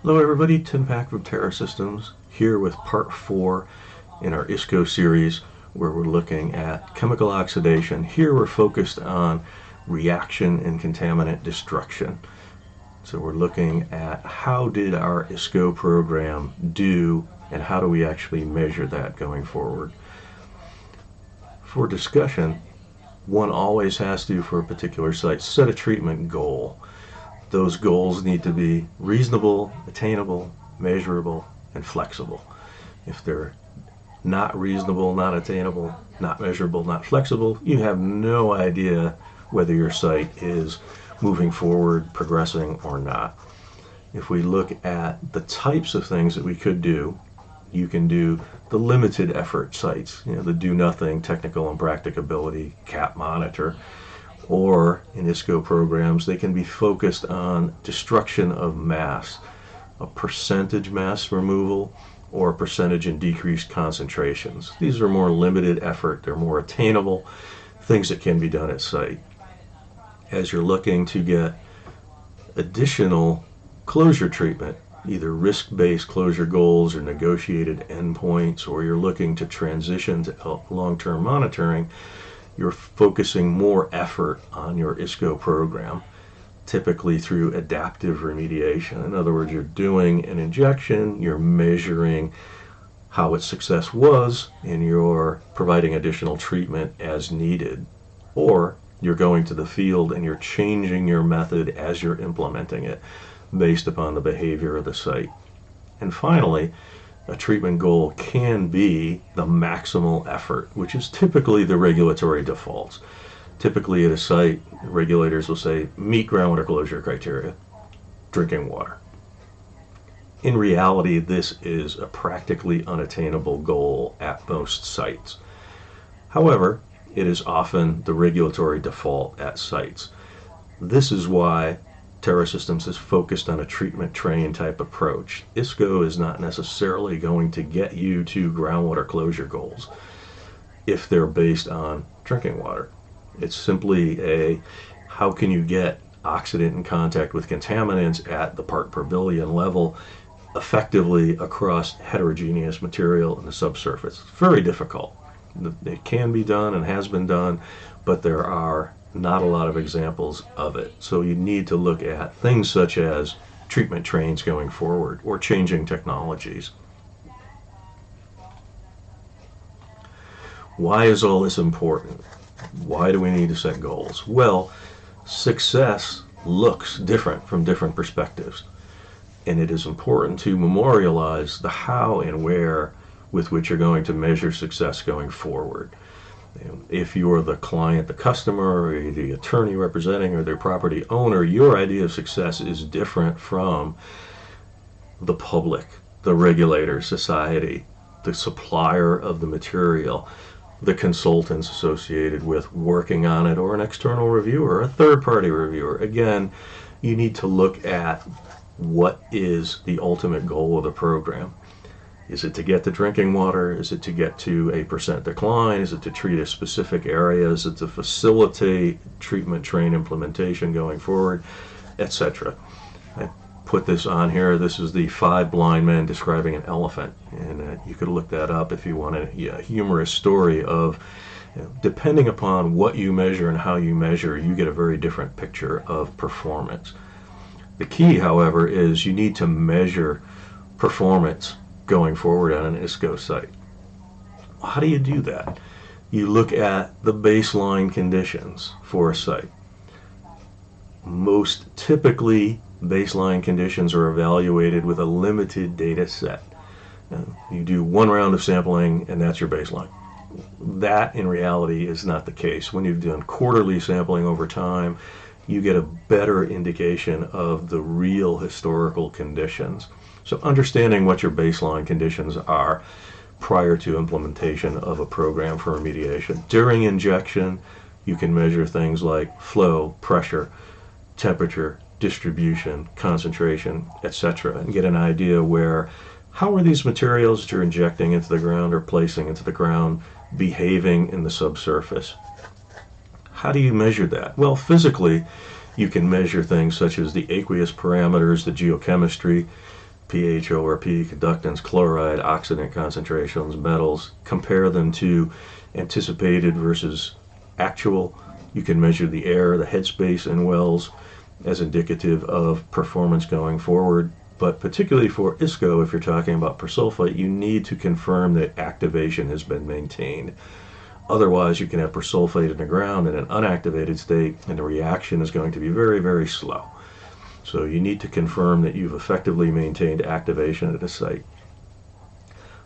Hello everybody, Tim Pack from Terra Systems here with part 4 in our ISCO series where we're looking at chemical oxidation. Here we're focused on reaction and contaminant destruction. So we're looking at how did our ISCO program do and how do we actually measure that going forward. For discussion, one always has to, for a particular site, set a treatment goal. Those goals need to be reasonable, attainable, measurable, and flexible. If they're not reasonable, not attainable, not measurable, not flexible, you have no idea whether your site is moving forward, progressing, or not. If we look at the types of things that we could do, you can do the limited effort sites, the do nothing, technical and practicability, CAP monitor, or in ISCO programs, they can be focused on destruction of mass, a percentage mass removal, or a percentage in decreased concentrations. These are more limited effort, they're more attainable, things that can be done at site. As you're looking to get additional closure treatment, either risk-based closure goals or negotiated endpoints, or you're looking to transition to long-term monitoring, you're focusing more effort on your ISCO program, typically through adaptive remediation. In other words, you're doing an injection, you're measuring how its success was, and you're providing additional treatment as needed. Or you're going to the field and you're changing your method as you're implementing it based upon the behavior of the site. And finally, a treatment goal can be the maximal effort, which is typically the regulatory defaults. Typically at a site, regulators will say, meet groundwater closure criteria, drinking water. In reality, this is a practically unattainable goal at most sites. However, it is often the regulatory default at sites. This is why Terra Systems is focused on a treatment train type approach. ISCO is not necessarily going to get you to groundwater closure goals if they're based on drinking water. It's simply a how can you get oxidant in contact with contaminants at the part per billion level effectively across heterogeneous material in the subsurface. It's very difficult. It can be done and has been done, but there are not a lot of examples of it. So you need to look at things such as treatment trains going forward or changing technologies. Why is all this important? Why do we need to set goals? Well, success looks different from different perspectives, and it is important to memorialize the how and where with which you're going to measure success going forward. If you're the client, the customer, or the attorney representing or their property owner, your idea of success is different from the public, the regulator, society, the supplier of the material, the consultants associated with working on it, or an external reviewer, a third-party reviewer. Again, you need to look at what is the ultimate goal of the program. Is it to get to drinking water? Is it to get to a percent decline? Is it to treat a specific area? Is it to facilitate treatment train implementation going forward, etc.? I put this on here. This is the 5 blind men describing an elephant, and you could look that up if you want a humorous story of, depending upon what you measure and how you measure, you get a very different picture of performance. The key, however, is you need to measure performance going forward on an ISCO site. How do you do that? You look at the baseline conditions for a site. Most typically, baseline conditions are evaluated with a limited data set. You do one round of sampling and that's your baseline. That in reality is not the case. When you've done quarterly sampling over time, you get a better indication of the real historical conditions. So understanding what your baseline conditions are prior to implementation of a program for remediation. During injection, you can measure things like flow, pressure, temperature, distribution, concentration, etc., and get an idea where how are these materials that you're injecting into the ground or placing into the ground behaving in the subsurface. How do you measure that? Well, physically, you can measure things such as the aqueous parameters, the geochemistry. pH, ORP, conductance, chloride, oxidant concentrations, metals, compare them to anticipated versus actual. You can measure the air, the headspace in wells as indicative of performance going forward. But particularly for ISCO, if you're talking about persulfate, you need to confirm that activation has been maintained. Otherwise, you can have persulfate in the ground in an unactivated state, and the reaction is going to be very, very slow. So you need to confirm that you've effectively maintained activation at a site.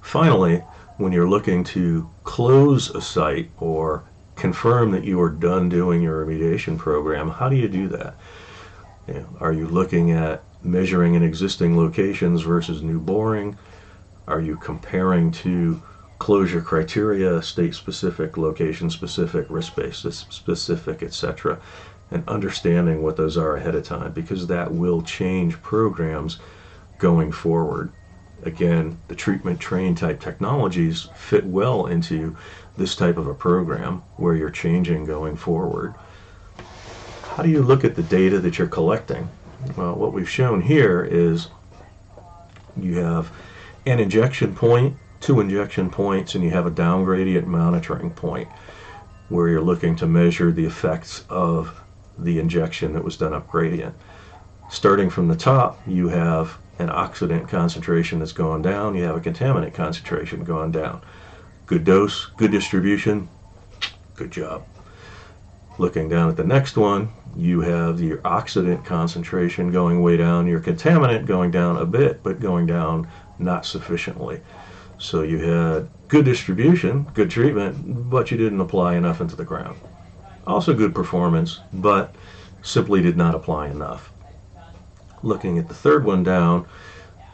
Finally, when you're looking to close a site or confirm that you are done doing your remediation program, how do you do that? Are you looking at measuring in existing locations versus new boring? Are you comparing to closure criteria, state-specific, location-specific, risk-based specific, etc., and understanding what those are ahead of time, because that will change programs going forward. Again, the treatment train type technologies fit well into this type of a program where you're changing going forward. How do you look at the data that you're collecting? Well, what we've shown here is you have an injection point, 2 injection points, and you have a down gradient monitoring point where you're looking to measure the effects of the injection that was done up gradient. Starting from the top, you have an oxidant concentration that's gone down, you have a contaminant concentration going down. Good dose, good distribution, good job. Looking down at the next one, you have your oxidant concentration going way down, your contaminant going down a bit, but going down not sufficiently. So you had good distribution, good treatment, but you didn't apply enough into the ground. Also good performance, but simply did not apply enough. Looking at the third one down,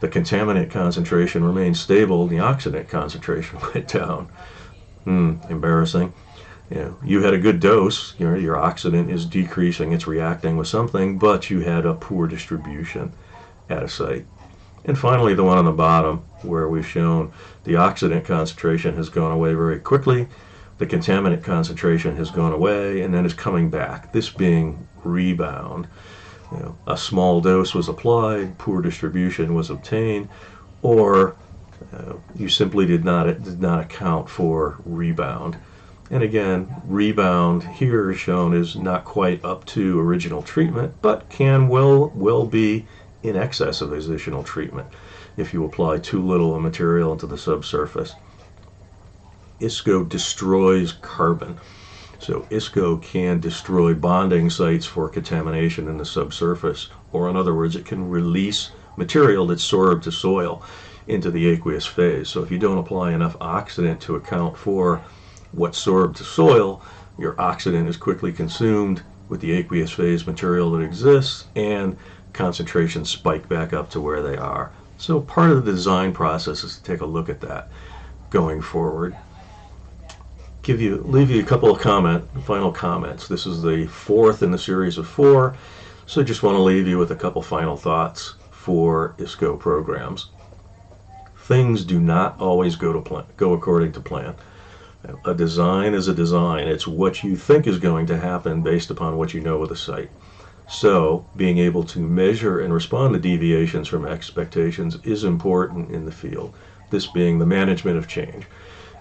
the contaminant concentration remained stable, the oxidant concentration went down. Embarrassing. You had a good dose, your oxidant is decreasing, it's reacting with something, but you had a poor distribution at a site. And finally, the one on the bottom, where we've shown the oxidant concentration has gone away very quickly, the contaminant concentration has gone away, and then is coming back, this being rebound. A small dose was applied, poor distribution was obtained, or you simply did not account for rebound. And again, rebound here is shown as not quite up to original treatment, but can well be in excess of additional treatment if you apply too little material into the subsurface. ISCO destroys carbon. So ISCO can destroy bonding sites for contamination in the subsurface, or in other words, it can release material that's sorbed to soil into the aqueous phase. So if you don't apply enough oxidant to account for what's sorbed to soil, your oxidant is quickly consumed with the aqueous phase material that exists, and concentrations spike back up to where they are. So part of the design process is to take a look at that going forward. Leave you a couple of final comments. This is the 4th in the series of 4, so I just want to leave you with a couple final thoughts for ISCO programs. Things do not always go according to plan. A design is a design. It's what you think is going to happen based upon what you know of the site. So being able to measure and respond to deviations from expectations is important in the field, this being the management of change.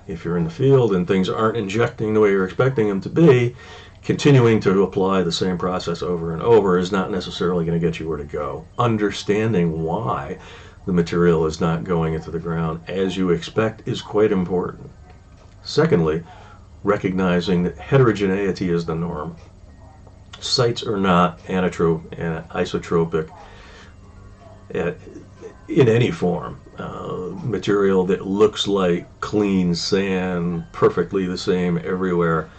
If you're in the field and things aren't injecting the way you're expecting them to be, continuing to apply the same process over and over is not necessarily going to get you where to go. Understanding why the material is not going into the ground as you expect is quite important. Secondly, recognizing that heterogeneity is the norm. Sites are not isotropic in any form. Material that looks like clean sand, perfectly the same everywhere,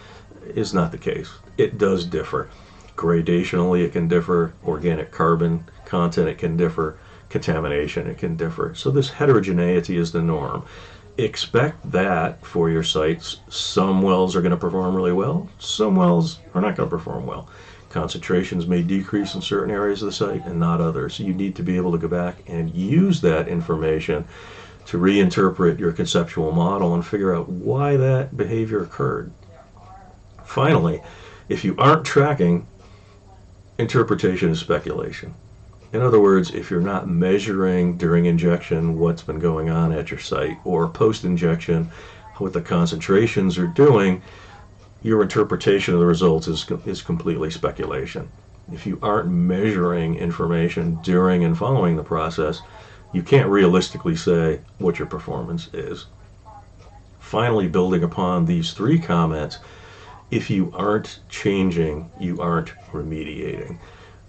is not the case. It does differ. Gradationally, it can differ. Organic carbon content, it can differ. Contamination, it can differ. So this heterogeneity is the norm. Expect that for your sites. Some wells are going to perform really well. Some wells are not going to perform well. Concentrations may decrease in certain areas of the site and not others. So you need to be able to go back and use that information to reinterpret your conceptual model and figure out why that behavior occurred. Finally, if you aren't tracking, interpretation is speculation. In other words, if you're not measuring during injection what's been going on at your site, or post-injection what the concentrations are doing, your interpretation of the results is completely speculation. If you aren't measuring information during and following the process, you can't realistically say what your performance is. Finally, building upon these three comments, if you aren't changing, you aren't remediating.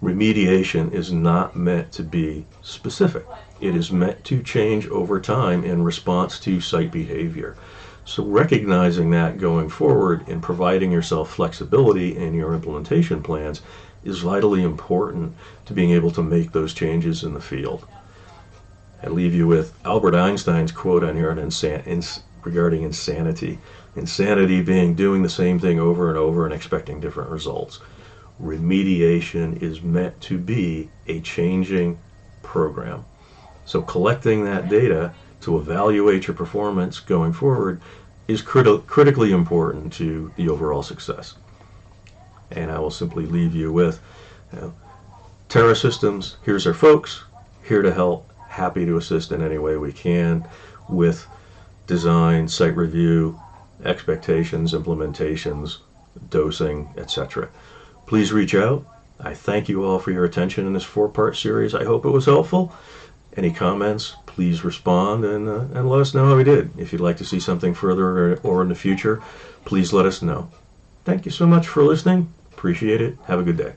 Remediation is not meant to be specific. It is meant to change over time in response to site behavior. So recognizing that going forward and providing yourself flexibility in your implementation plans is vitally important to being able to make those changes in the field. I leave you with Albert Einstein's quote on here regarding insanity. Insanity being doing the same thing over and over and expecting different results. Remediation is meant to be a changing program. So collecting that data to evaluate your performance going forward is critically important to the overall success. And I will simply leave you with Terra Systems, here's our folks, here to help, happy to assist in any way we can with design, site review, expectations, implementations, dosing, etc. Please reach out. I thank you all for your attention in this 4-part series. I hope it was helpful. Any comments, please respond and let us know how we did. If you'd like to see something further or in the future, please let us know. Thank you so much for listening. Appreciate it. Have a good day.